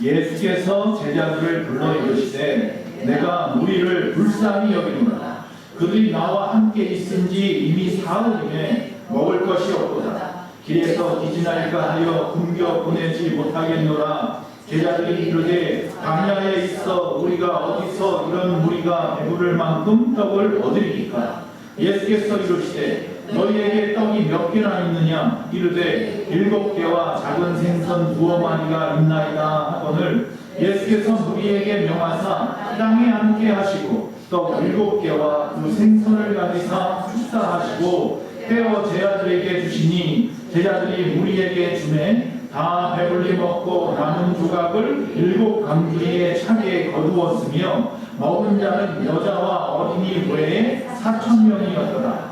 예수께서 제자들을 불러 이르시되 내가 무리를 불쌍히 여기노라. 그들이 나와 함께 있은지 이미 사흘이매 먹을 것이 없도다. 길에서 기진할까 하여 굶겨 보내지 못하겠노라. 제자들이 이르되 광야에 있어 우리가 어디서 이런 무리가 배부를 만큼 떡을 얻으리이까. 예수께서 이르시되 너희에게 떡이 몇 개나 있느냐. 이르되 7개와 작은 생선 2어마리가 있나이다 하거늘 예수께서 무리에게 명하사 땅에 앉게 하시고 떡 7개와 그 생선을 가지사 축사하시고 떼어 제자들에게 주시니 제자들이 무리에게 주매 다 배불리 먹고 남은 조각을 7 강주리에 차게 거두었으며 먹은 자는 여자와 어린이 외에 4,000명이었더라.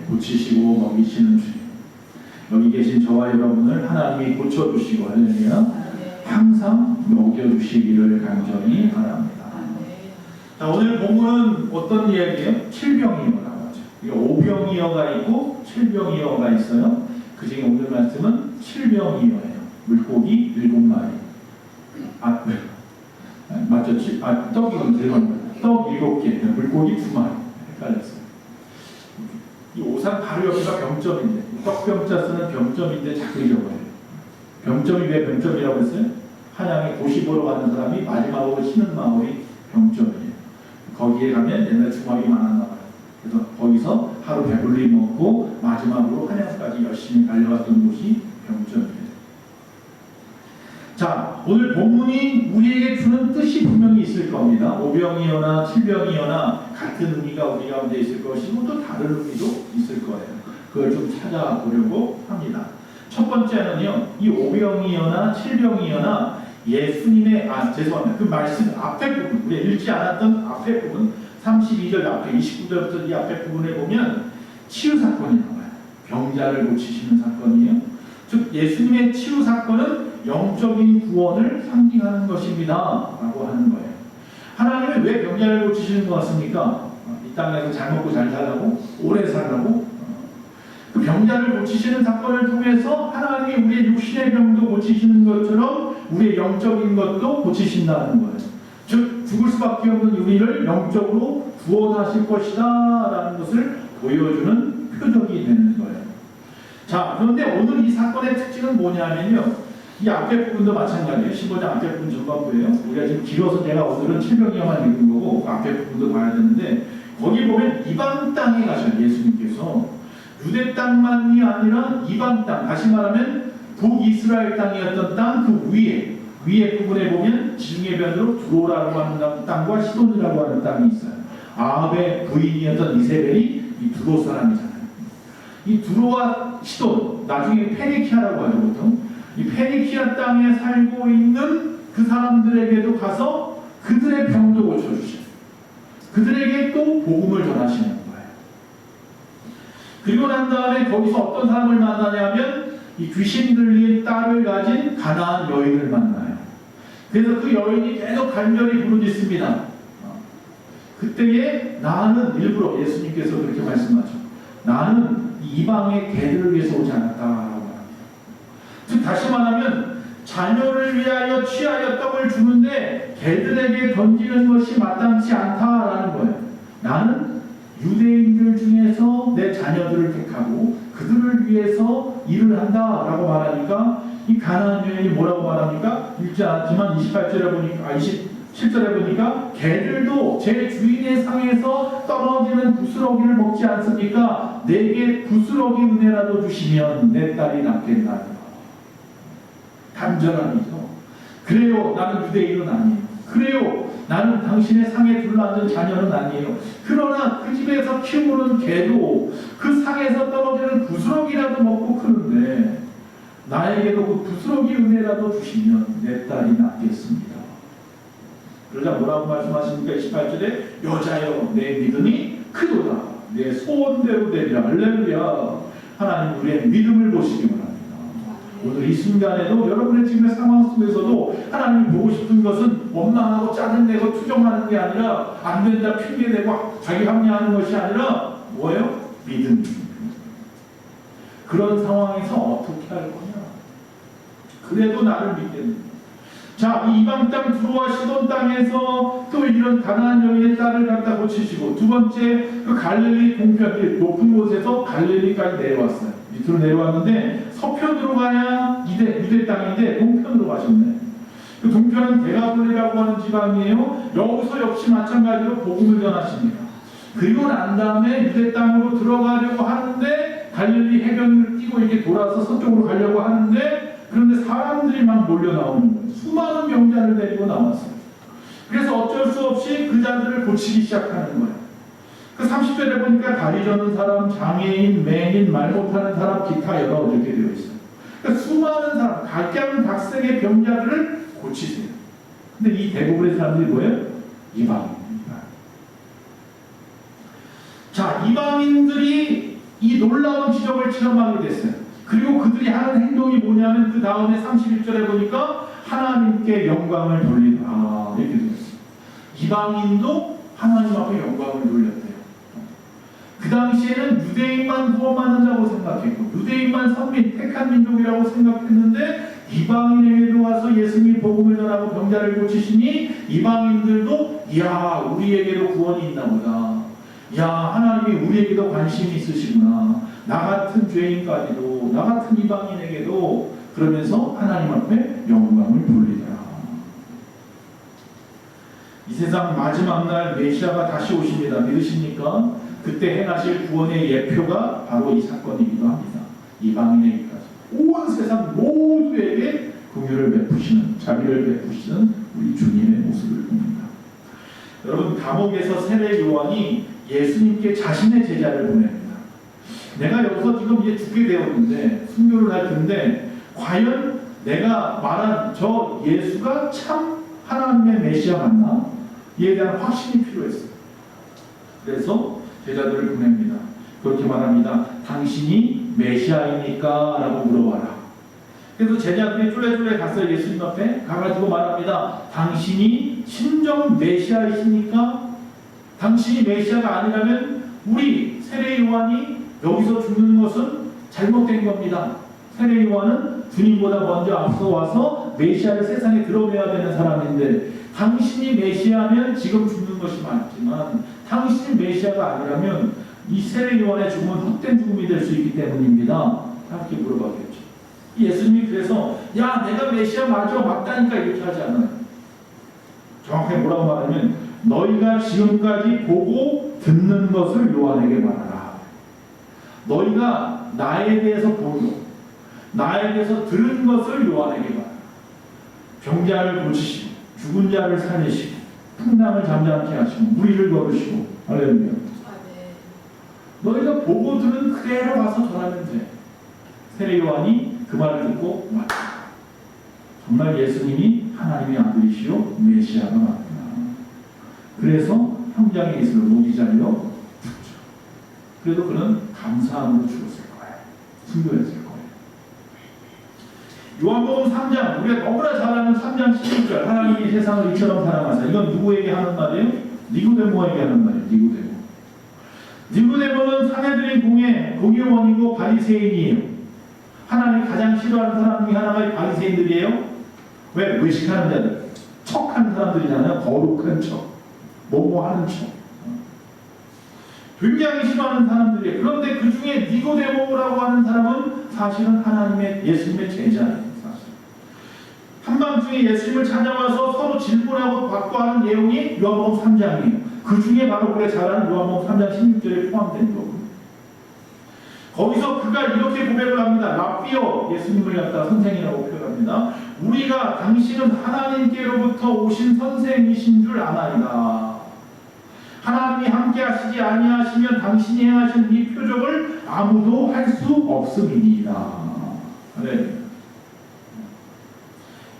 고치시고 먹이시는 주님. 여기 계신 저와 여러분을 하나님이 고쳐주시고 할렐루야 항상 먹여주시기를 간절히 바랍니다. 자, 오늘 본문은 어떤 이야기예요? 칠병이어라고 하죠. 오병이어가 있고 칠병이어가 있어요. 그 중에 오늘 말씀은 칠병이어예요. 물고기 7마리. 맞죠? 떡이 떡 7개, 물고기 2마리. 헷갈렸어요. 이 오산 바로 여기가 병점인데, 떡병자 쓰는 병점인데 자꾸 잊어버려요. 병점이 왜 병점이라고 했어요? 한양에 도시 보러 가는 사람이 마지막으로 쉬는 마을이 병점이에요. 거기에 가면 옛날 주막이 많았나 봐요. 그래서 거기서 하루 배불리 먹고 마지막으로 한양까지 열심히 달려왔던 곳이 병점이에요. 자, 오늘 본문이 우리에게 주는 뜻이 분명히 있을 겁니다. 오병이어나 칠병이어나 같은 의미가 우리 가운데 있을 것이고 또 다른 의미도 있을 거예요. 그걸 좀 찾아보려고 합니다. 첫 번째는요, 이 오병이어나 칠병이어나 예수님의 죄송합니다. 그 말씀 앞에 부분, 우리 읽지 않았던 앞에 부분 32절 앞에 29절부터 이 앞에 부분에 보면 치유 사건이 나와요. 병자를 고치시는 사건이에요. 즉 예수님의 치유 사건은 영적인 구원을 상징하는 것입니다 라고 하는 거예요. 하나님은 왜 병자를 고치시는 것 같습니까? 이 땅에서 잘 먹고 잘 살라고? 오래 살라고? 그 병자를 고치시는 사건을 통해서 하나님이 우리의 육신의 병도 고치시는 것처럼 우리의 영적인 것도 고치신다는 거예요. 즉 죽을 수밖에 없는 우리를 영적으로 구원하실 것이다 라는 것을 보여주는 표적이 되는 거예요. 자, 그런데 오늘 이 사건의 특징은 뭐냐면요, 이 앞에 부분도 마찬가지예요. 15장 앞에 부분 전반부예요. 우리가 지금 길어서 내가 오늘은 7병이어만 읽은 거고 그 앞에 부분도 봐야 되는데, 거기 보면 이방 땅에 가셔요. 예수님께서 유대 땅만이 아니라 이방 땅, 다시 말하면 북이스라엘 땅이었던 땅 그 위에 부분에 보면 지중해 변으로 두로라고 하는 땅과 시돈이라고 하는 땅이 있어요. 아합의 부인이었던 이세벨이 이 두로 사람이잖아요. 이 두로와 시돈, 나중에 페니키아라고 하죠. 보통 이 페니키아 땅에 살고 있는 그 사람들에게도 가서 그들의 병도 고쳐주시고 그들에게 또 복음을 전하시는 거예요. 그리고 난 다음에 거기서 어떤 사람을 만나냐면 이 귀신 들린 딸을 가진 가나안 여인을 만나요. 그래서 그 여인이 계속 간절히 부르짖습니다. 그때에 나는 일부러 예수님께서 그렇게 말씀하죠. 나는 이방의 개들을 위해서 오지 않았다라고 합니다. 즉 다시 말하면 자녀를 위하여 취하여 떡을 주는데 개들에게 던지는 것이 마땅치 않다라는 거예요. 나는 유대인들 중에서 내 자녀들을 택하고 그들을 위해서 일을 한다라고 말하니까 이 가나안 여인이 뭐라고 말합니까? 읽지 않았지만 28절에 보니까 27절에 보니까 개들도 제 주인의 상에서 떨어지는 부스러기를 먹지 않습니까? 내게 부스러기 은혜라도 주시면 내 딸이 낫겠다. 간절함이죠. 그래요, 나는 유대인은 아니에요. 그래요, 나는 당신의 상에 둘러앉은 자녀는 아니에요. 그러나 그 집에서 키우는 개도 그 상에서 떨어지는 부스러기라도 먹고 크는데 나에게도 그 부스러기 은혜라도 주시면 내 딸이 낫겠습니다. 그러자 뭐라고 말씀하십니까? 28절에 여자여 내 믿음이 크도다. 내 소원대로 되리라. 할렐루야. 하나님 우리의 믿음을 보시기 바랍니다. 오늘 이 순간에도 여러분의 지금의 상황 속에서도 하나님이 보고 싶은 것은 원망하고 짜증내고 투정하는 게 아니라 안 된다 핑계대고 자기 합리화하는 것이 아니라 뭐예요? 믿음입니다. 그런 상황에서 어떻게 할 거냐? 그래도 나를 믿겠느냐. 자, 이 이방 땅 두로와 시돈 땅에서 또 이런 가나안 여인의 딸을 갖다 고치시고, 두 번째 그 갈릴리 동편 높은 곳에서 갈릴리까지 내려왔어요. 밑으로 내려왔는데 서편으로 가야 유대 땅인데 동편으로 가셨네. 그 동편은 데가볼리라고 하는 지방이에요. 여기서 역시 마찬가지로 복음을 전하십니다. 그리고 난 다음에 유대 땅으로 들어가려고 하는데 갈릴리 해변을 뛰고 이렇게 돌아서 서쪽으로 가려고 하는데, 그런데 사람들이 막 몰려 나오는 거예요. 수많은 병자를 데리고 나왔어요. 그래서 어쩔 수 없이 그 자들을 고치기 시작하는 거예요. 그 30절에 보니까 다리 저는 사람, 장애인, 맹인, 말 못하는 사람, 기타 여러 이렇게 되어 있어요. 그러니까 수많은 사람, 각양각색의 병자들을 고치세요. 근데 이 대부분의 사람들이 뭐예요? 이방인입니다. 자, 이방인들이 이 놀라운 기적을 체험하게 됐어요. 그리고 그들이 하는 행동이 뭐냐면 그 다음에 31절에 보니까 하나님께 영광을 돌리라 이렇게 되어 있어요. 이방인도 하나님 앞에 영광을 돌렸대요. 그 당시에는 유대인만 구원받는다고 생각했고, 유대인만 선민, 택한 민족이라고 생각했는데, 이방인에게도 와서 예수님이 복음을 전하고 병자를 고치시니 이방인들도 이야, 우리에게도 구원이 있나 보다. 야, 하나님이 우리에게도 관심이 있으시구나. 나 같은 죄인까지도, 나 같은 이방인에게도, 그러면서 하나님 앞에 영광을 돌리더라. 이 세상 마지막 날 메시아가 다시 오십니다. 믿으십니까? 그때 행하실 구원의 예표가 바로 이 사건이기도 합니다. 이방인에게까지 온 세상 모두에게 긍휼을 베푸시는, 자비를 베푸시는 우리 주님의 모습을 봅니다. 여러분, 감옥에서 세례 요한이 예수님께 자신의 제자를 보냅니다. 내가 여기서 지금 이제 죽게 되었는데, 순교를 할 텐데, 과연 내가 말한 저 예수가 참 하나님의 메시아 맞나? 이에 대한 확신이 필요했어요. 그래서 제자들을 보냅니다. 그렇게 말합니다. 당신이 메시아입니까? 라고 물어봐라. 그래서 제자들이 쫄래쫄래 갔어요. 예수님 앞에 가가지고 말합니다. 당신이 진정 메시아이십니까? 당신이 메시아가 아니라면 우리 세례 요한이 여기서 죽는 것은 잘못된 겁니다. 세례 요한은 주님보다 먼저 앞서 와서 메시아를 세상에 드러내야 되는 사람인데, 당신이 메시아면 지금 죽는 것이 맞지만 당신이 메시아가 아니라면 이 세례 요한의 죽음은 헛된 죽음이 될 수 있기 때문입니다. 이렇게 물어봤겠죠. 예수님이 그래서 야, 내가 메시아 맞다니까 이렇게 하지 않아요. 정확하게 뭐라고 말하면 너희가 지금까지 보고 듣는 것을 요한에게 말하라. 너희가 나에 대해서 보고 나에 대해서 들은 것을 요한에게 말하라. 병자를 고치시고 죽은 자를 살리시고 풍랑을 잠잠케 하시고 무리를 걸으시고, 할렐루야. 너희가 보고 들은 그대로 와서 전하면 돼. 세례 요한이 그 말을 듣고 맞다. 정말 예수님이 하나님의 아들이시오 메시아가 맞구나. 그래서 현장에 있을 목이 잘려 죽죠. 그래도 그는 감사함으로 죽었을 거예요. 순교했을 거예요. 요한복음 3장, 우리가 너무나 잘 아는 3장 16절, 하나님이 세상을 이처럼 사랑하사. 이건 누구에게 하는 말이에요? 니고데모에게 하는 말이에요. 니고데모는 상해드린 공의원이고 바리새인이에요. 하나님이 가장 싫어하는 사람 중에 하나가 이 바리새인들이에요. 왜? 외식하는 자들, 척하는 사람들이잖아요. 거룩한 척, 뭐하는 척, 굉장히 싫어하는 사람들이에요. 그런데 그 중에 니고데모라고 하는 사람은 사실은 하나님의 예수님의 제자예요. 한밤중에 예수님을 찾아와서 서로 질문하고 받고 하는 내용이 요한복음 3장이에요. 그 중에 바로 우리가 잘 아는 요한복음 3장 16절에 포함된 거거든요. 거기서 그가 이렇게 고백을 합니다. 라삐어, 예수님을 갖다 선생이라고 표현합니다. 우리가 당신은 하나님께로부터 오신 선생이신 줄 아나이다. 하나님이 함께 하시지 아니하시면 당신이 행하신 이 표적을 아무도 할 수 없음이니이다. 네.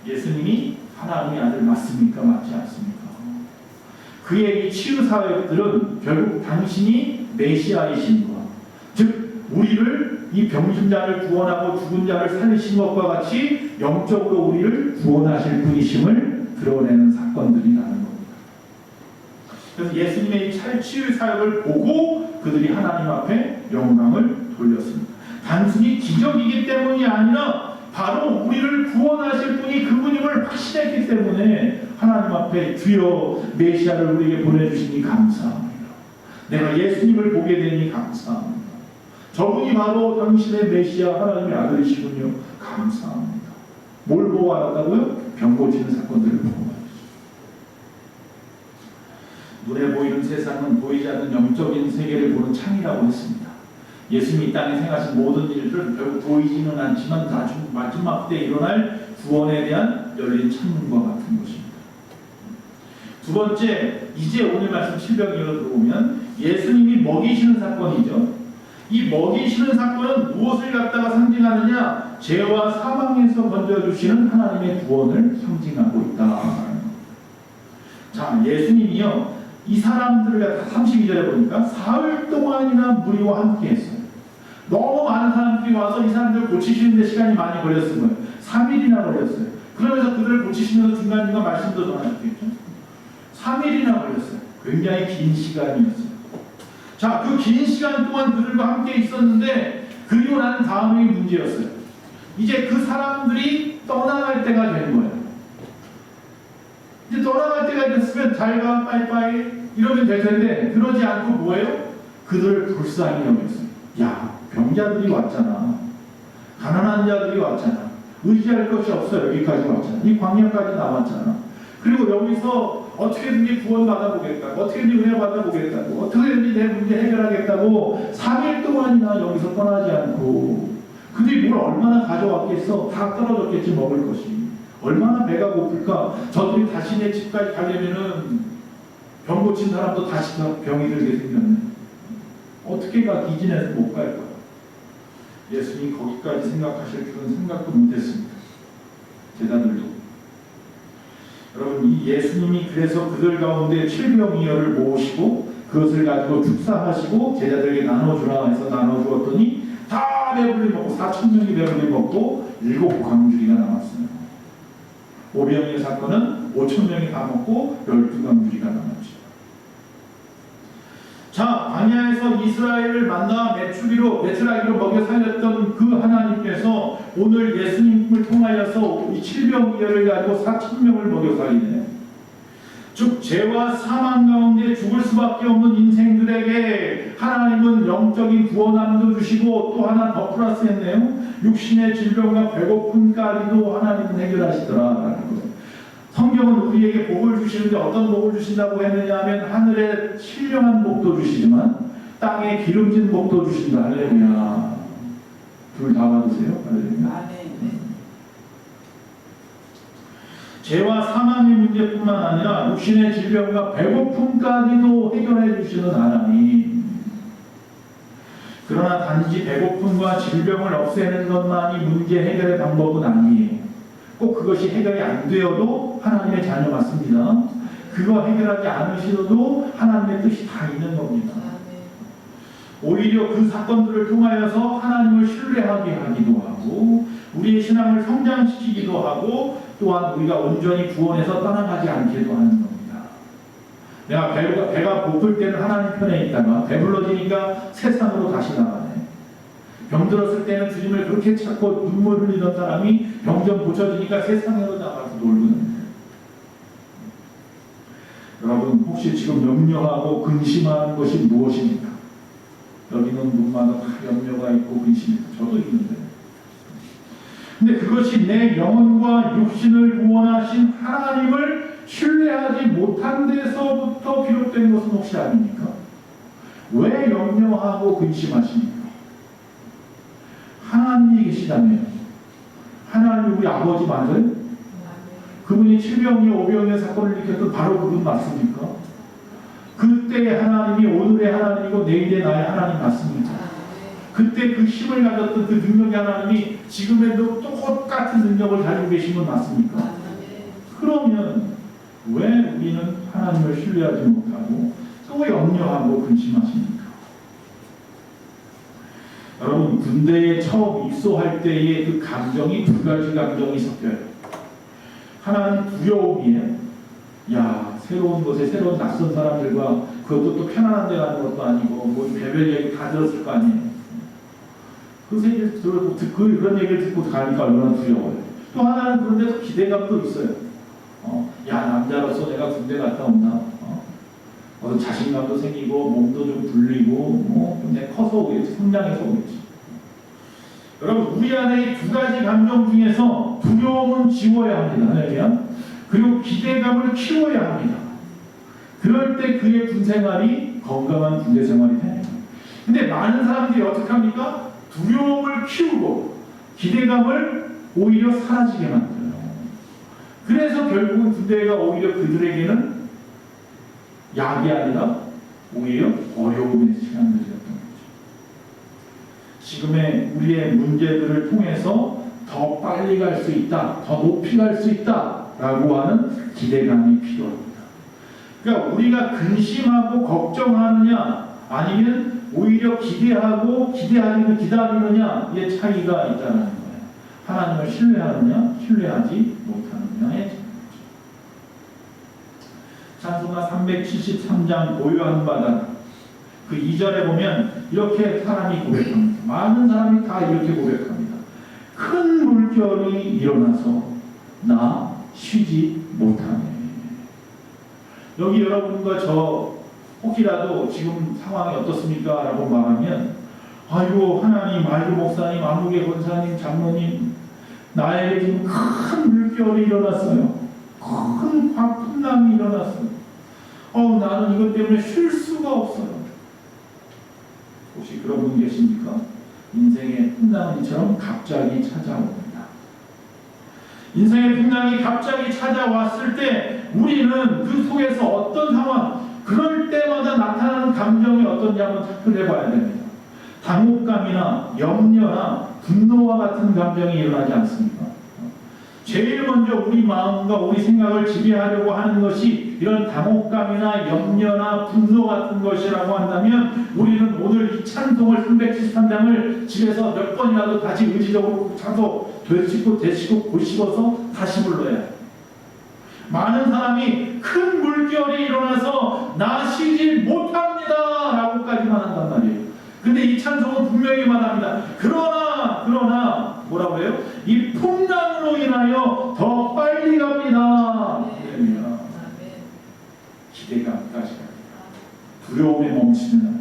예수님이 하나님의 아들 맞습니까? 맞지 않습니까? 그의 이 치유 사역들은 결국 당신이 메시아이신 것, 즉 우리를 이 병든 자를 구원하고 죽은 자를 살리신 것과 같이 영적으로 우리를 구원하실 분이심을 드러내는 사건들이라는 겁니다. 그래서 예수님의 이 치유 사역을 보고 그들이 하나님 앞에 영광을 돌렸습니다. 단순히 기적이기 때문이 아니라 바로 우리를 구원하실 분이 그분임을 확신했기 때문에 하나님 앞에 주여 메시아를 우리에게 보내주시니 감사합니다. 내가 예수님을 보게 되니 감사합니다. 저분이 바로 당신의 메시아 하나님의 아들이시군요. 감사합니다. 뭘 보고 알았다고요? 병 고치는 사건들을 보고 말이죠. 눈에 보이는 세상은 보이지 않는 영적인 세계를 보는 창이라고 했습니다. 예수님이 이 땅에 행하신 모든 일들 결국 보이지는 않지만 마지막 때 일어날 구원에 대한 열린 창문과 같은 것입니다. 두 번째, 이제 오늘 말씀 700일로 들어오면 예수님이 먹이시는 사건이죠. 이 먹이시는 사건은 무엇을 갖다가 상징하느냐? 죄와 사망에서 건져주시는 하나님의 구원을 상징하고 있다. 자, 예수님이요, 이 사람들을 32절에 보니까 사흘 동안이나 무리와 함께 했어요. 너무 많은 사람들이 와서 이 사람들을 고치시는데 시간이 많이 걸렸을 거예요. 3일이나 걸렸어요. 그러면서 그들을 고치시면서 중간중간 말씀도 전하셨겠죠. 3일이나 걸렸어요. 굉장히 긴 시간이었어요. 자, 그 긴 시간 동안 그들과 함께 있었는데 그리고 난 다음이 문제였어요. 이제 그 사람들이 떠나갈 때가 된 거예요. 이제 떠나갈 때가 됐으면 잘 가, 빠이빠이 이러면 될 텐데 그러지 않고 뭐예요? 그들을 불쌍히 여겼어요. 야, 병자들이 왔잖아. 가난한 자들이 왔잖아. 의지할 것이 없어 여기까지 왔잖아. 이 광야까지 나왔잖아. 그리고 여기서 어떻게든지 구원 받아보겠다고, 어떻게든지 은혜 받아보겠다고, 어떻게든지 내 문제 해결하겠다고 3일 동안이나 여기서 떠나지 않고 그들이 뭘 얼마나 가져왔겠어? 다 떨어졌겠지 먹을 것이. 얼마나 배가 고플까? 저들이 다시 내 집까지 가려면은 병 고친 사람도 다시 병이 들게 생겼네. 어떻게 가? 기진해서 못 갈 거야. 예수님이 거기까지 생각하실 줄은 생각도 못했습니다. 제자들도. 여러분, 이 예수님이 그래서 그들 가운데 칠병이어를 모으시고 그것을 가지고 축사하시고 제자들에게 나눠주라 해서 나눠주었더니 다 배불리 먹고 4,000명이 배불리 먹고 7광주리가 남았어요. 오병이어 사건은 5,000명이 다 먹고 12광주리가 남았죠. 자, 광야에서 이스라엘을 만나 메추라기로 먹여 살렸던 그 하나님께서 오늘 예수님을 통하여서 이 칠병이어를 가지고 4,000명을 먹여 살리네. 즉 죄와 사망 가운데 죽을 수밖에 없는 인생들에게 하나님은 영적인 구원함도 주시고 또 하나 더 플러스했네요. 육신의 질병과 배고픔까지도 하나님은 해결하시더라라는 거예요. 성경은 우리에게 복을 주시는데 어떤 복을 주신다고 했느냐 하면 하늘에 신령한 복도 주시지만 땅에 기름진 복도 주신다. 할렐루야. 둘 다 받으세요. 할렐루야. 죄와 사망의 문제뿐만 아니라 육신의 질병과 배고픔까지도 해결해 주시는 하나님. 그러나 단지 배고픔과 질병을 없애는 것만이 문제 해결의 방법은 아니에요. 꼭 그것이 해결이 안 되어도 하나님의 자녀 맞습니다. 그거 해결하지 않으시어도 하나님의 뜻이 다 있는 겁니다. 오히려 그 사건들을 통하여서 하나님을 신뢰하게 하기도 하고 우리의 신앙을 성장시키기도 하고 또한 우리가 온전히 구원에서 떠나가지 않게도 하는 겁니다. 내가 배가 고플 때는 하나님 편에 있다가 배불러지니까 세상으로 다시 나가네. 병들었을 때는 주님을 그렇게 찾고 눈물 흘리던 사람이 병 좀 고쳐지니까 세상으로 나가서 놀고는. 여러분 혹시 지금 염려하고 근심하는 것이 무엇입니까? 여기는 눈마다 다 염려가 있고 근심이 있고 저도 있는데. 근데 그것이 내 영혼과 육신을 구원하신 하나님을 신뢰하지 못한 데서부터 비롯된 것은 혹시 아닙니까? 왜 염려하고 근심하십니까? 하나님이 계시다면 하나님 우리 아버지 맞아요? 그분이 칠병이어 오병이어 사건을 일으켰던 바로 그분 맞습니까? 그때의 하나님이 오늘의 하나님이고 내일의 나의 하나님 맞습니까? 그때 그 힘을 가졌던 그 능력의 하나님이 지금에도 똑같은 능력을 가지고 계신 건 맞습니까? 그러면 왜 우리는 하나님을 신뢰하지 못하고 또 염려하고 근심하십니까? 여러분 군대에 처음 입소할 때의 그 감정이 두 가지 감정이 섞여요. 하나는 두려움이에요. 야, 새로운 곳에 새로운 낯선 사람들과 그것도 또 편안한 데 가는 것도 아니고 뭐 별별 얘기 다 들었을 거 아니에요. 그 얘기를 들고 그런 얘기를 듣고 가니까 얼마나 두려워요. 또 하나는 그런데도 기대감도 있어요. 야, 남자로서 내가 군대 갔다 온다. 자신감도 생기고 몸도 좀 불리고 내 커서 오겠지, 성장해서 오겠지. 여러분, 우리 안에 이 두 가지 감정 중에서 두려움은 지워야 합니다. 할렐루야. 그리고 기대감을 키워야 합니다. 그럴 때 그의 군생활이 건강한 군대 생활이 됩니다. 근데 많은 사람들이 어떻게 합니까? 두려움을 키우고 기대감을 오히려 사라지게 만들어요. 그래서 결국은 군대가 오히려 그들에게는 약이 아니라 오히려 어려움의 시간들이었던 거죠. 지금의 우리의 문제들을 통해서 더 빨리 갈 수 있다, 더 높이 갈 수 있다라고 하는 기대감이 필요합니다. 그러니까 우리가 근심하고 걱정하느냐 아니면 오히려 기대하고 기다리느냐의 차이가 있다는 거예요. 하나님을 신뢰하느냐 신뢰하지 못하느냐의 차이죠. 찬송가 373장 고요한 바다 그 2절에 보면 이렇게 사람이 고백합니다. 많은 사람이 다 이렇게 고백합니다. 큰 물결이 일어나서 나 쉬지 못하네. 여기 여러분과 저 혹이라도 지금 상황이 어떻습니까? 라고 말하면 아이고 하나님, 아이고 목사님, 아무개 권사님, 장로님 나에게 지금 큰 물결이 일어났어요. 큰 풍랑이 일어났어요. 나는 이것 때문에 쉴 수가 없어요. 혹시 그런 분 계십니까? 인생의 풍랑은 이처럼 갑자기 찾아옵니다. 인생의 풍랑이 갑자기 찾아왔을 때 우리는 그 속에서 어떤 상황, 그럴 때마다 나타나는 감정이 어떤지 한번 체크해 봐야 됩니다. 당혹감이나 염려나 분노와 같은 감정이 일어나지 않습니까? 제일 먼저 우리 마음과 우리 생각을 지배하려고 하는 것이 이런 당혹감이나 염려나 분노 같은 것이라고 한다면 우리는 오늘 이 찬송을 373장을 집에서 몇 번이라도 다시 의지적으로 차서 되짚고 고집어서 다시 불러야 해요. 많은 사람이 큰 물결이 일어나서 나 쉬지 못합니다 라고까지만 한단 말이에요. 근데 이 찬송은 분명히 말합니다. 그러나 뭐라고 해요? 이 풍랑으로 인하여 더 빨리 갑니다. 기대감까지 갑니다. 두려움에 멈추는 않습니다.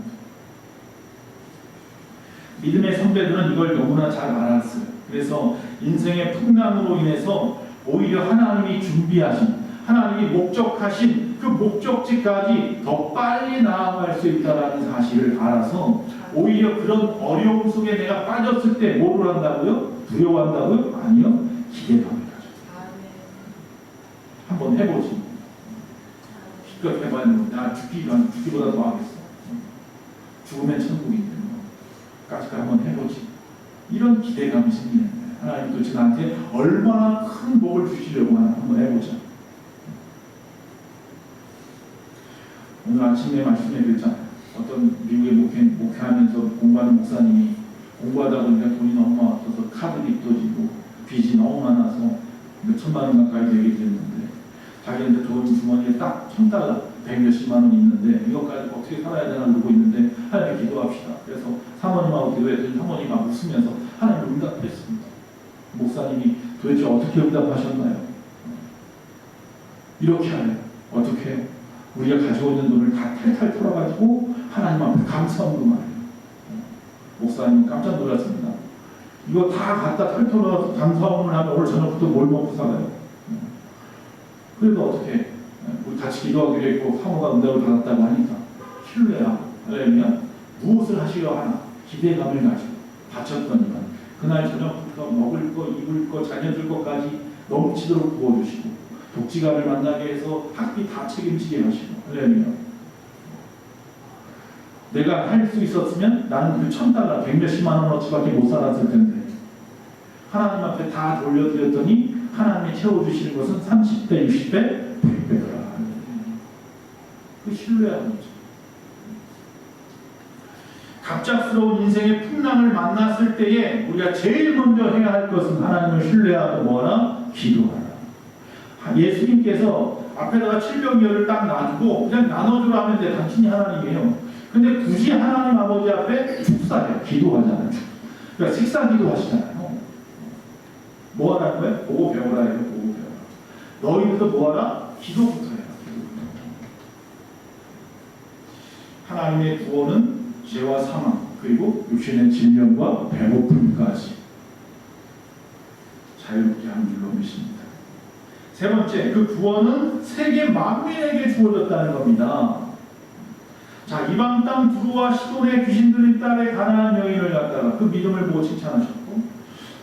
믿음의 선배들은 이걸 너무나 잘 알았어요. 그래서 인생의 풍랑으로 인해서 오히려 하나님이 준비하신, 하나님이 목적하신 그 목적지까지 더 빨리 나아갈 수 있다는 사실을 알아서 오히려 그런 어려움 속에 내가 빠졌을 때 뭐를 한다고요? 두려워한다고요? 아니요. 기대감을 가져요. 한번 해보지. 기껏 해봤는데 나 죽기보다 더 하겠어. 죽으면 천국인데 까짓 한번 해보지. 이런 기대감이 생기는 거예요. 하나님 도대체 나한테 얼마나 큰 복을 주시려고 하나 한번 해보자. 오늘 아침에 말씀해 드렸잖아요. 어떤 미국에 목회하면서 공부하는 목사님이 공부하다 보니까 돈이 너무 없어서 카드빚도 지고 빚이 너무 많아서 몇 천만 원 가까이 되게 됐는데 자기한테 돈 주머니에 딱 $1,000 100몇십만 원 있는데 이것까지 어떻게 살아야 되나 그러고 있는데 하나님 기도합시다. 그래서 사모님하고 기도했더니 사모님이 막 웃으면서 하나님 응답했습니다. 목사님이 도대체 어떻게 응답하셨나요? 이렇게 하래요. 어떻게 해요? 우리가 가지고 있는 돈을 다 탈탈 털어가지고 하나님 앞에 감사하는 거 말이에요. 목사님 깜짝 놀랐습니다. 이거 다 갖다 털어서 감사함을 하면 오늘 저녁부터 뭘 먹고 살아요? 그래도 어떻게 해? 우리 같이 기도하기로 했고 사모가 응답을 받았다고 하니까 신뢰야. 할렐루야. 무엇을 하시려 하나 기대감을 가지고 바쳤더니만 그날 저녁부터 먹을 거, 입을 거, 자녀들 것까지 넘치도록 부어주시고 독지가를 만나게 해서 학비 다 책임지게 하시고 할렐루야. 내가 할 수 있었으면 나는 그 $1,000 100몇십만 원어치밖에 못 살았을 텐데 하나님 앞에 다 돌려드렸더니 하나님이 채워주시는 것은 30배, 60배, 100배더라. 그 신뢰하는 거죠. 갑작스러운 인생의 풍랑을 만났을 때에 우리가 제일 먼저 해야 할 것은 하나님을 신뢰하고 뭐하라? 기도하라. 예수님께서 앞에다가 칠병열을 딱 놔두고 그냥 나눠주라 하면 돼. 당신이 하나님이에요. 근데 굳이 하나님 아버지 앞에 축사해요. 기도하잖아요. 그러니까 식사기도 하시잖아요. 뭐 하라는 거예요? 보고 배우라 해요. 보고 배우라. 너희들도 뭐 하라? 기도부터 해라. 기도부터. 하나님의 구원은 죄와 사망 그리고 육신의 질병과 배고픔까지 자유롭게 하는 줄로 믿습니다. 세 번째, 그 구원은 세계 만민에게 주어졌다는 겁니다. 자, 이방 땅 두루와 시돈의 귀신 들린 딸의 가나안 여인을 갖다가 그 믿음을 보고 칭찬하셨고,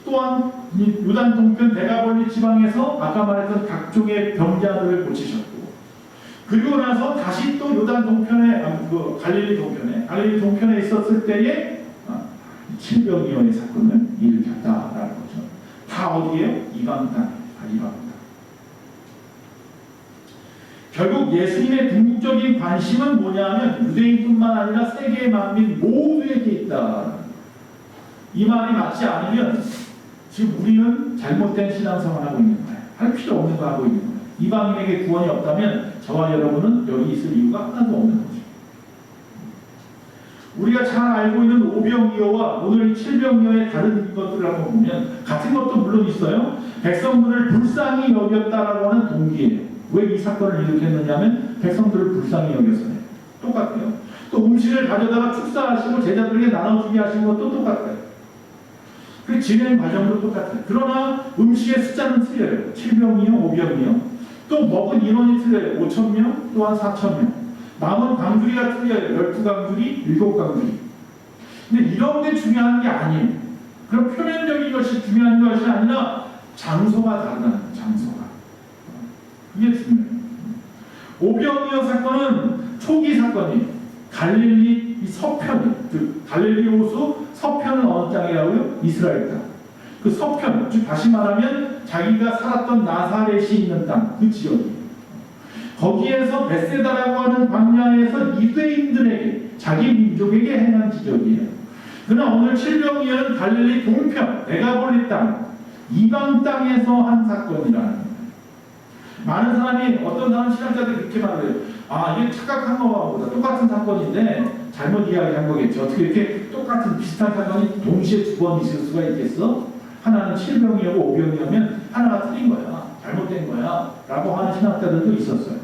또한 요단 동편 데가볼리 지방에서 아까 말했던 각종의 병자들을 고치셨고, 그리고 나서 다시 또 요단 동편에 갈릴리 동편에 있었을 때에 칠병이어의 사건을 일으켰다라는 거죠. 다 어디에요? 이방 땅. 이방 땅. 결국 예수님의 궁극적인 관심은 뭐냐면 유대인뿐만 아니라 세계 만민 모두에게 있다. 이 말이 맞지 않으면 지금 우리는 잘못된 신앙생활을 하고 있는 거예요. 할 필요 없는 거 하고 있는 거예요. 이방인에게 구원이 없다면 저와 여러분은 여기 있을 이유가 하나도 없는 거죠. 우리가 잘 알고 있는 오병이어와 오늘 칠병이어의 다른 것들을 한번 보면 같은 것도 물론 있어요. 백성들을 불쌍히 여겼다라고 하는 동기예요. 왜 이 사건을 일으켰느냐면 백성들을 불쌍히 여겼어요. 똑같아요. 또 음식을 가져다가 축사하시고 제자들에게 나눠주게 하신 것도 똑같아요. 그 진행 과정도 똑같아요. 그러나 음식의 숫자는 틀려요. 7병이요, 5병이요. 또 먹은 인원이 틀려요. 5,000명, 또한 4,000명. 남은 강주리가 틀려요. 12강주리, 7강주리. 근데 이런 게 중요한 게 아니에요. 그럼 표면적인 것이 중요한 것이 아니라 장소가 다르다는 거예요. 장소가. 그게 중요해요. 오병이어 사건은 초기 사건이에요. 갈릴리 서편이, 갈릴리 호수 서편은 어느 땅이라고요? 이스라엘 땅. 그 서편, 즉 다시 말하면 자기가 살았던 나사렛이 있는 땅, 그 지역이에요. 거기에서 베세다라고 하는 광야에서 유대인들에게, 자기 민족에게 행한 지적이에요. 그러나 오늘 칠병이어는 갈릴리 동편, 데가볼리 땅, 이방 땅에서 한 사건이라는 거예요. 많은 사람이, 어떤 사람 신학자들이 그렇게 말해요. 아, 이게 착각한 거보다 똑같은 사건인데 잘못 이야기한 거겠죠. 어떻게 이렇게 똑같은 비슷한 사건이 동시에 두 번 있을 수가 있겠어? 하나는 칠병이어고 오병이어면 하나가 틀린 거야. 잘못된 거야. 라고 하는 신학자들도 있었어요.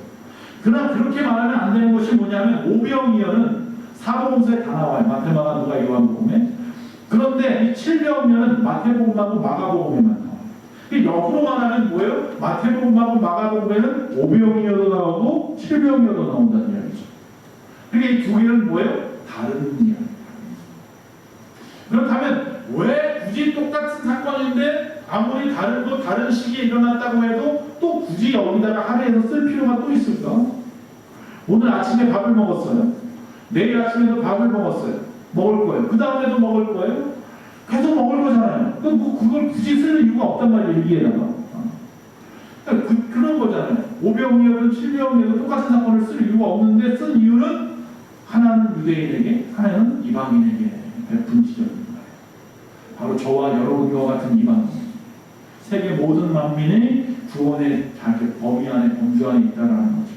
그러나 그렇게 말하면 안 되는 것이 뭐냐면 오병이어는 사복음서에 다 나와요. 마태마가 누가 요한복음에. 그런데 이 칠병이어는 마태복음하고 마가복음에만 나와요. 역으로 말하면 뭐예요? 마태복음하고 마가복음에는 오병이어도 나오고 칠병이어도 나온다는 이야기죠. 그러니까 이 두 개는 뭐예요? 다른 이야기. 그렇다면 왜 굳이 똑같은 사건인데 아무리 다른 시기에 일어났다고 해도 또 굳이 여기다가 할애해서 쓸 필요가 또 있을까? 오늘 아침에 밥을 먹었어요. 내일 아침에도 밥을 먹었어요. 먹을 거예요. 그 다음에도 먹을 거예요. 계속 먹을 거잖아요. 그걸 굳이 쓸 이유가 없단 말이에요. 여기에다가. 그런 거잖아요. 오병이어든 칠병이어든 똑같은 사건을 쓸 이유가 없는데 쓴 이유는 하나는 유대인에게, 하나는 이방인에게 베푼 지적인 거예요. 바로 저와 여러분과 같은 이방인. 세계 모든 만민의 구원의 자기 범위 안에, 범주 안에 있다는 거죠.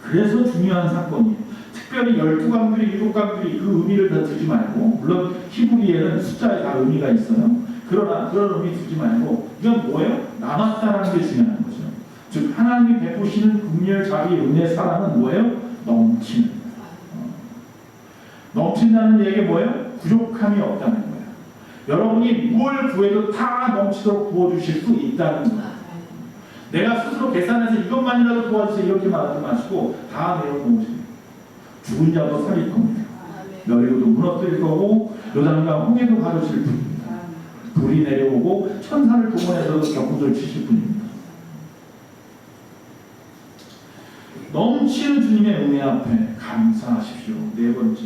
그래서 중요한 사건이에요. 특별히 12강들이 7강들이 그 의미를 다 두지 말고, 물론 히브리에는 숫자에 다 의미가 있어요. 그러나 그런 의미 두지 말고 이건 뭐예요? 남았다라는 게 중요한 거죠. 즉 하나님이 베푸시는 긍휼, 자비, 은혜, 사랑은 뭐예요? 넘치는. 넘친다는 얘기가 뭐예요? 부족함이 없다는 거예요. 여러분이 무엇을 구해도 다 넘치도록 부어주실 수 있다는 거예요. 내가 스스로 계산해서 이것만이라도 도와주세요 이렇게 말하지 마시고 다 내어놓으세요. 죽은 자도 살릴 겁니다. 여리고도 무너뜨릴 거고 요단강 홍해도 가르칠 분입니다. 불이 내려오고 천사를 동원해서도 격구를 치실 분입니다. 넘치는 주님의 은혜 앞에 감사하십시오. 네 번째,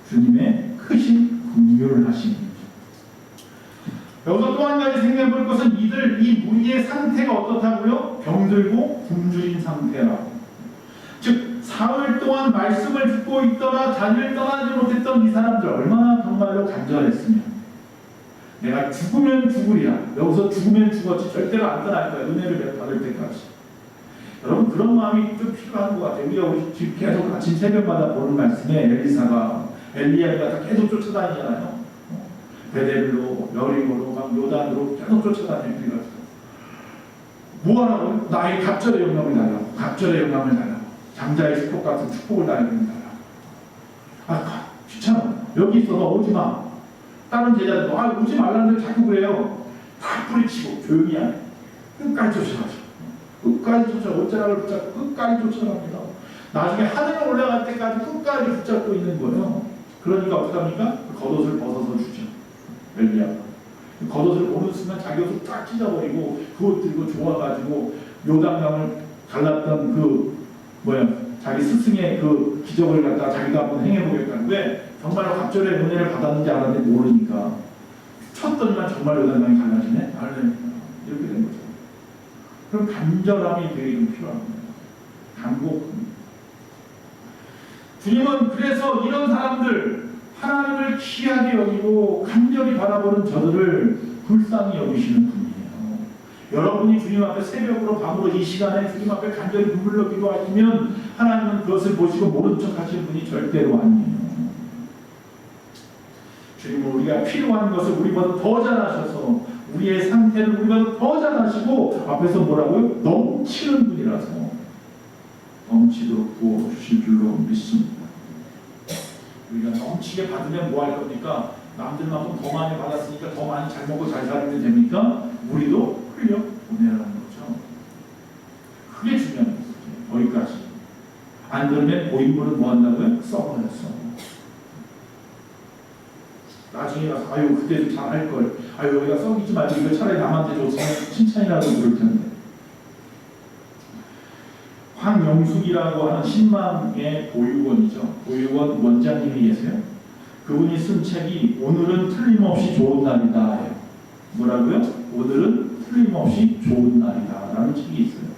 주님의 크신 긍휼을 하십니다. 여기서 또 한 가지 생각해 볼 것은 이 무리의 상태가 어떻다고요? 병들고 굶주린 상태라고. 즉 사흘 동안 말씀을 듣고 있더라 자리를 떠나지 못했던 이 사람들 얼마나 정말로 간절했으면 내가 죽으면 죽으리라. 여기서 죽으면 죽었지 절대로 안 떠날 거야. 은혜를 받을 때까지. 여러분 그런 마음이 좀 필요한 것 같아요. 우리 집 계속 아침 새벽마다 보는 말씀에 엘리야가 계속 쫓아다니잖아요. 베델로, 여리고로, 막 요단으로 계속 쫓아다니는 우리가 뭐하라고? 나의 갑절의 영감을 달라고. 갑절의 영감을 달라고. 장자의 축복 같은 축복을 나에게 달라고. 아, 귀찮아. 여기 있어. 너 오지 마. 다른 제자들도 오지 말라는데 자꾸 그래요. 다 뿌리치고 조용히 안 해. 끝까지 쫓아가죠. 끝까지 옷자락을 붙잡고 끝까지 쫓아갑니다. 나중에 하늘에 올라갈 때까지 끝까지 붙잡고 있는 거예요. 그러니까 어떡합니까? 겉옷을 벗어서 주죠. 엘리야. 겉옷을 보는 순간 자기 옷을 딱 찢어버리고 그 옷 들고 좋아가지고 요단강을 갈랐던 자기 스승의 그 기적을 갖다가 자기가 한번 행해보겠다는 왜? 정말로 갑절의 은혜를 받았는지 안 받았는지 모르니까 쳤더니만 정말 요단강이 갈라지네? 이렇게 된 거죠. 그럼 간절함이 되게 좀 필요합니다. 간곡. 주님은 그래서 이런 사람들, 하나님을 귀하게 여기고 간절히 바라보는 저들을 불쌍히 여기시는 분이에요. 여러분이 주님 앞에 새벽으로 밤으로 이 시간에 주님 앞에 간절히 눈물로 기도하시면 하나님은 그것을 보시고 모른 척 하시는 분이 절대로 아니에요. 주님은 우리가 필요한 것을 우리보다 더 잘하셔서 우리의 상태를 우리보다 더 잘하시고 앞에서 뭐라고요? 넘치는 분이라서 넘치도록 부어주실 줄로 믿습니다. 우리가 넘치게 받으면 뭐 할 겁니까? 남들만큼 더 많이 받았으니까 더 많이 잘 먹고 잘 살면 됩니까? 우리도 흘려 보내라는 거죠. 그게 중요한 거예요. 거기까지. 안 그러면 고인물은 뭐 한다고요? 썩어냈어. 나중에 가서 그때도 잘 할걸. 여기가 썩이지 말고 이거 차라리 남한테 줬으면 칭찬이라도 그럴 텐데. 황영숙이라고 하는 신망의 보육원이죠. 보육원 원장님이 계세요. 그분이 쓴 책이 오늘은 틀림없이 좋은 날이다. 뭐라고요? 오늘은 틀림없이 좋은 날이다 라는 책이 있어요.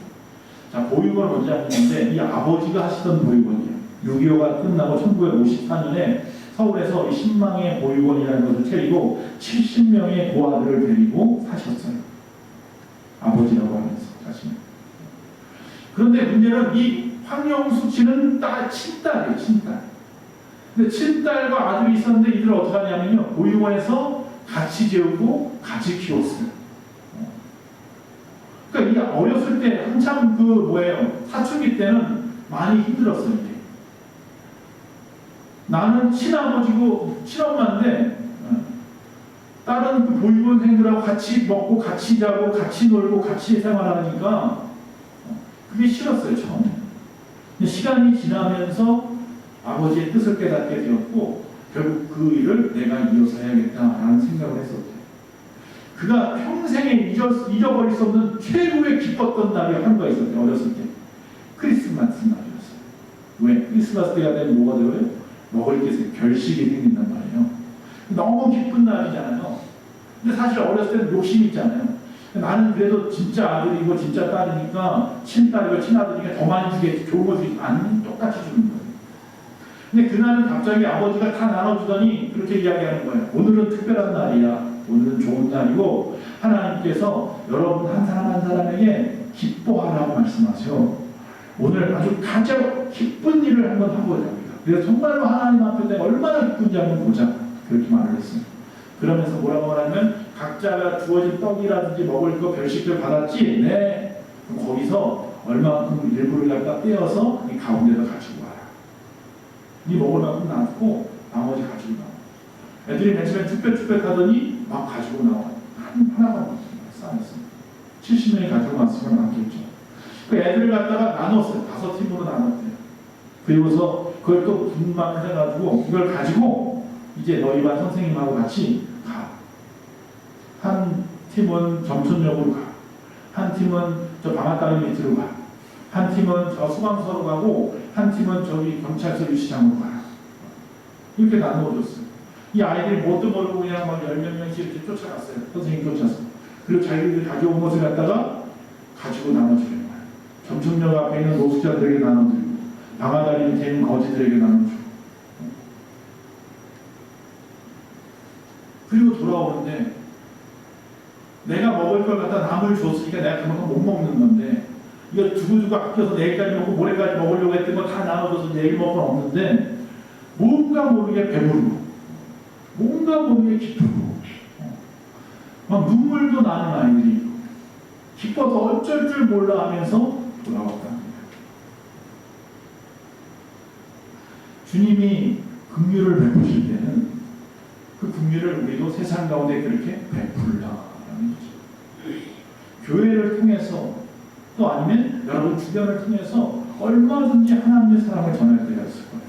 자, 보육원 원장님인데 이 아버지가 하시던 보육원이에요. 6.25가 끝나고 1954년에 서울에서 이 신망의 보육원이라는 것을 차리고 70명의 고아들을 데리고 사셨어요. 아버지라고 하면서 자신을. 그런데 문제는 이 황영숙 씨는 친딸이에요. 친딸. 근데 친딸과 아들이 있었는데 이들을 어떻게 하냐면요. 보육원에서 같이 재우고 같이 키웠어요. 그러니까 이게 어렸을 때 한참 사춘기 때는 많이 힘들었어요. 이게. 나는 친아버지고 친엄마인데 다른 그 보육원생들하고 같이 먹고 같이 자고 같이 놀고 같이 생활하니까 그게 싫었어요. 처음에. 근데 시간이 지나면서 아버지의 뜻을 깨닫게 되었고 결국 그 일을 내가 이어서 해야겠다라는 생각을 했었대요. 그가 평생에 잊어버릴 수 없는 최고의 기뻤던 날이 하루가 있었대요. 어렸을 때. 크리스마스 날이었어요. 왜? 크리스마스 때가 되면 뭐가 되어요? 먹을 게 결식이 생긴단 말이에요. 너무 기쁜 날이잖아요. 근데 사실 어렸을 때는 욕심이 있잖아요. 나는 그래도 진짜 아들이고 진짜 딸이니까 친딸이고 친아들이니까 더 많이 주겠지. 좋은 거 주지. 아니, 똑같이 주는 거예요. 근데 그날은 갑자기 아버지가 다 나눠주더니 그렇게 이야기하는 거예요. 오늘은 특별한 날이야. 오늘은 좋은 날이고 하나님께서 여러분 한 사람 한 사람에게 기뻐하라고 말씀하셔. 오늘 아주 가장 기쁜 일을 한번 해보자. 그래서 정말로 하나님 앞에 내가 얼마나 기쁜지 한번 보자. 그렇게 말을 했어요. 그러면서 뭐라고 말하면 각자가 주어진 떡이라든지 먹을 거 별식들 받았지? 네. 그럼 거기서 얼마만큼 일부를 갖다 떼어서 이 가운데다 가지고 와라. 네 먹을 만큼 놔두고 나머지 가지고 나와. 애들이 맨 처음에 쭈뼛쭈뼛 하더니 막 가지고 나와. 하나만 쌓았어. 70명이 가지고 왔으면 남겠죠. 그 애들을 갖다가 나눴어요. 5팀으로 나눴대요. 그리고서 그걸 또 분만을 해가지고 이걸 가지고 이제 너희 반 선생님하고 같이 가. 한 팀은 점촌역으로 가. 한 팀은 저 방앗다리 밑으로 가. 한 팀은 저 소방서로 가고 한 팀은 저기 경찰서 유치장으로 가라. 이렇게 나누어줬어요. 이 아이들이 뭣도 모르고 그냥 막 10몇 명씩 이렇게 쫓아갔어요. 선생님 쫓아서. 그리고 자기들이 가져온 것을 갖다가 가지고 나눠주는 거예요. 점촌역 앞에 있는 노숙자들에게 나눠드리고 방아다리 밑에 있는 거지들에게 나눠주고. 그리고 돌아오는데 내가 먹을 걸 갖다 남을 줬으니까 내가 그만큼 못 먹는 건데 이거 두고두고 아껴서 내일까지 먹고 모레까지 먹으려고 했던 거 다 나눠줘서 내일 먹을 건 없는데 뭔가 모르게 배부르고 뭔가 모르게 기쁘고 막 눈물도 나는 아이들이 있고 기뻐서 어쩔 줄 몰라 하면서 돌아왔다. 주님이 긍휼을 베푸실 때는 그 긍휼을 우리도 세상 가운데 그렇게 베풀라라는 거죠. 교회를 통해서 또 아니면 여러분 주변을 통해서 얼마든지 하나님의 사랑을 전할 때가 있을 거예요.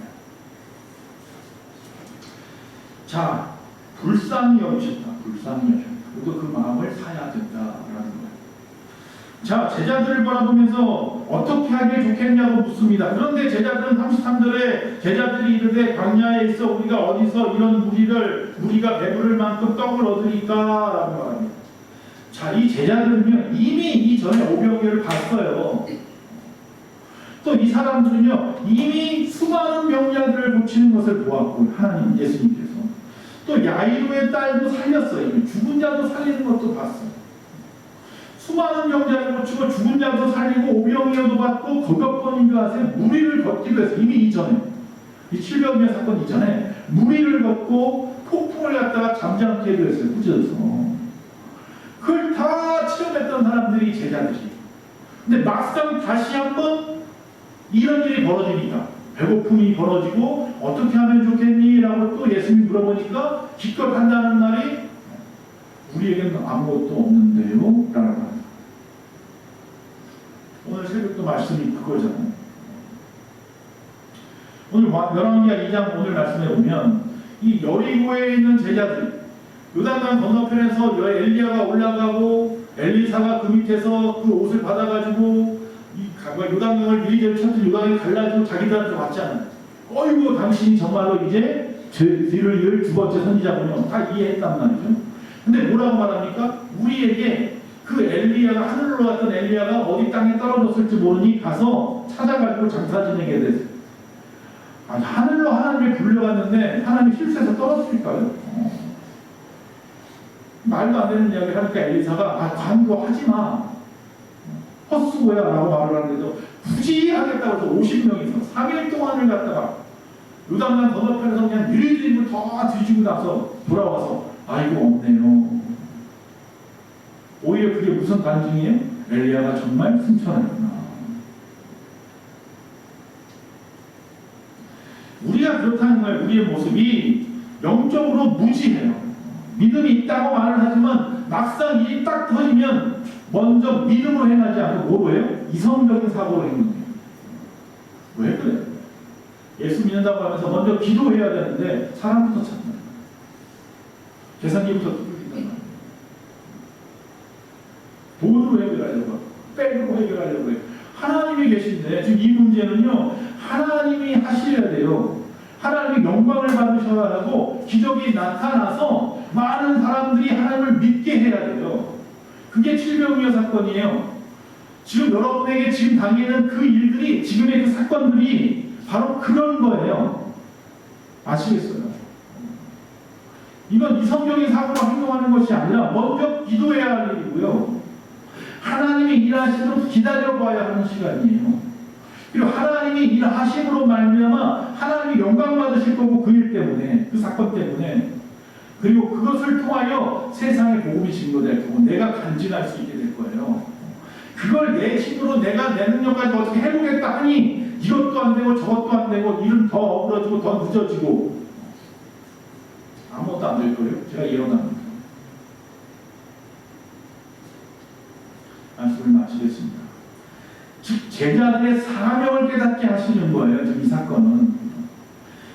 자, 불쌍히 여기셨다. 불쌍히 여기셨다. 우리도 그 마음을 사야 된다라는 거예요. 자, 제자들을 바라보면서 어떻게 하길 좋겠냐고 묻습니다. 그런데 제자들은 33절에 제자들이 이르되 광야에 있어 우리가 어디서 이런 우리가 배부를 만큼 떡을 얻으리까? 라고 말합니다. 자, 이 제자들은요 이미 이전에 오병이어를 봤어요. 또 이 사람들은요 이미 수많은 병자들을 고치는 것을 보았고 하나님 예수님께서 또 야이로의 딸도 살렸어요. 죽은 자도 살리는 것도 봤어요. 수많은 병자를 고치고 죽은 자도 살리고 오병이어도 받고 거격번인 줄 아세요? 무리를 걷기도 했어요. 이미 이전에 이 칠병이어 사건 이전에 무리를 걷고 폭풍을 갖다가 잠잠케 해도 했어요. 구제에서 그걸 다 체험했던 사람들이 제자들이. 근데 막상 다시 한번 이런 일이 벌어지니까 배고픔이 벌어지고 어떻게 하면 좋겠니? 라고 또 예수님이 물어보니까 기껏 한다는 말이 우리에게는 아무것도 없는데요? 라고 합니다. 오늘 새벽도 말씀이 그거잖아요. 오늘 열왕기하 2장 오늘 말씀에 보면 이 여리고에 있는 제자들 요단강 건너편에서 엘리야가 올라가고 엘리사가 그 밑에서 그 옷을 받아가지고 요단강을 미리대로 쳤더니 요단강이 갈라지고 자기들한테 왔잖아요. 어이구 당신이 정말로 이제 뒤를 이을 두 번째 선지자군요. 다 이해했단 말이죠. 근데 뭐라고 말합니까? 우리에게 그 엘리야가 하늘로 갔던 엘리야가 어디 땅에 떨어졌을지 모르니 가서 찾아가지고 장사 지내게 됐어요. 아니 하늘로 하나님이 불려갔는데 하나님이 실수해서 떨어졌을까요? 말도 안 되는 이야기를 하니까 엘리사가 간구하지마 헛수고야 라고 말을 하는데도 굳이 하겠다고 해서 50명이서 3일 동안을 갖다가 요단강 건너편에서 그냥 유리들을 다 뒤지고 나서 돌아와서 아이고 없네요. 오히려 그게 무슨 간증이에요? 엘리야가 정말 승천했구나. 우리가 그렇다는 거예요. 우리의 모습이 영적으로 무지해요. 믿음이 있다고 말을 하지만 막상 일이 딱 터지면 먼저 믿음으로 행하지 않고 뭐로 해요? 이성적인 사고로 행동해요. 왜 그래요? 예수 믿는다고 하면서 먼저 기도해야 되는데 사람부터 찾는 거예요. 계산기부터 뚫린단 말이에요. 돈으로 해결하려고 빼고 해결하려고 해요. 하나님이 계신데 지금 이 문제는요 하나님이 하셔야 돼요. 하나님이 영광을 받으셔야 하고 기적이 나타나서 많은 사람들이 하나님을 믿게 해야 돼요. 그게 칠병이어 사건이에요. 지금 여러분에게 지금 당기는 그 일들이 지금의 그 사건들이 바로 그런 거예요. 아시겠어요? 이건 이성적인 사고로 행동하는 것이 아니라 먼저 기도해야 할 일이고요. 하나님이 일하시도록 기다려봐야 하는 시간이에요. 그리고 하나님이 일하심으로 말미암아 하나님이 영광 받으실 거고 그 일 때문에 그 사건 때문에 그리고 그것을 통하여 세상에 복음이 증거될 거고 내가 간증할 수 있게 될 거예요. 그걸 내 힘으로 내가 내 능력까지 어떻게 해보겠다 하니 이것도 안 되고 저것도 안 되고 일은 더 어그러지고 더 늦어지고 아무것도 안 될 거예요. 제가 예언합니다. 말씀을 마치겠습니다. 즉 제자들의 사명을 깨닫게 하시는 거예요. 지금 이 사건은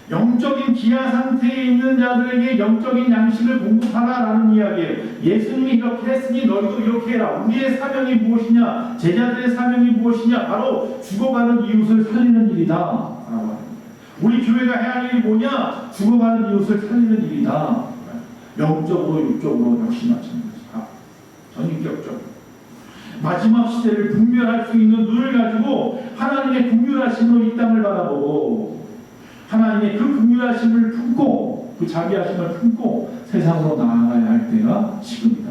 영적인 기아 상태에 있는 자들에게 영적인 양식을 공급하라라는 이야기예요. 예수님이 이렇게 했으니 너희도 이렇게 해라. 우리의 사명이 무엇이냐? 제자들의 사명이 무엇이냐? 바로 죽어가는 이웃을 살리는 일이다. 우리 교회가 해야 할 일이 뭐냐? 죽어가는 이웃을 살리는 일이다. 영적으로 육적으로 역시 마찬가지다. 전인격적으로 마지막 시대를 분별할 수 있는 눈을 가지고 하나님의 긍휼하심으로 이 땅을 바라보고 하나님의 그 긍휼하심을 품고 그 자비하심을 품고 세상으로 나아가야 할 때가 지금이다.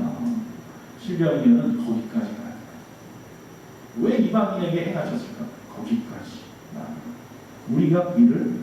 칠병이어는 거기까지 가야 돼. 왜 이방인에게 행하셨을까? 거기까지. 우리가 그 일을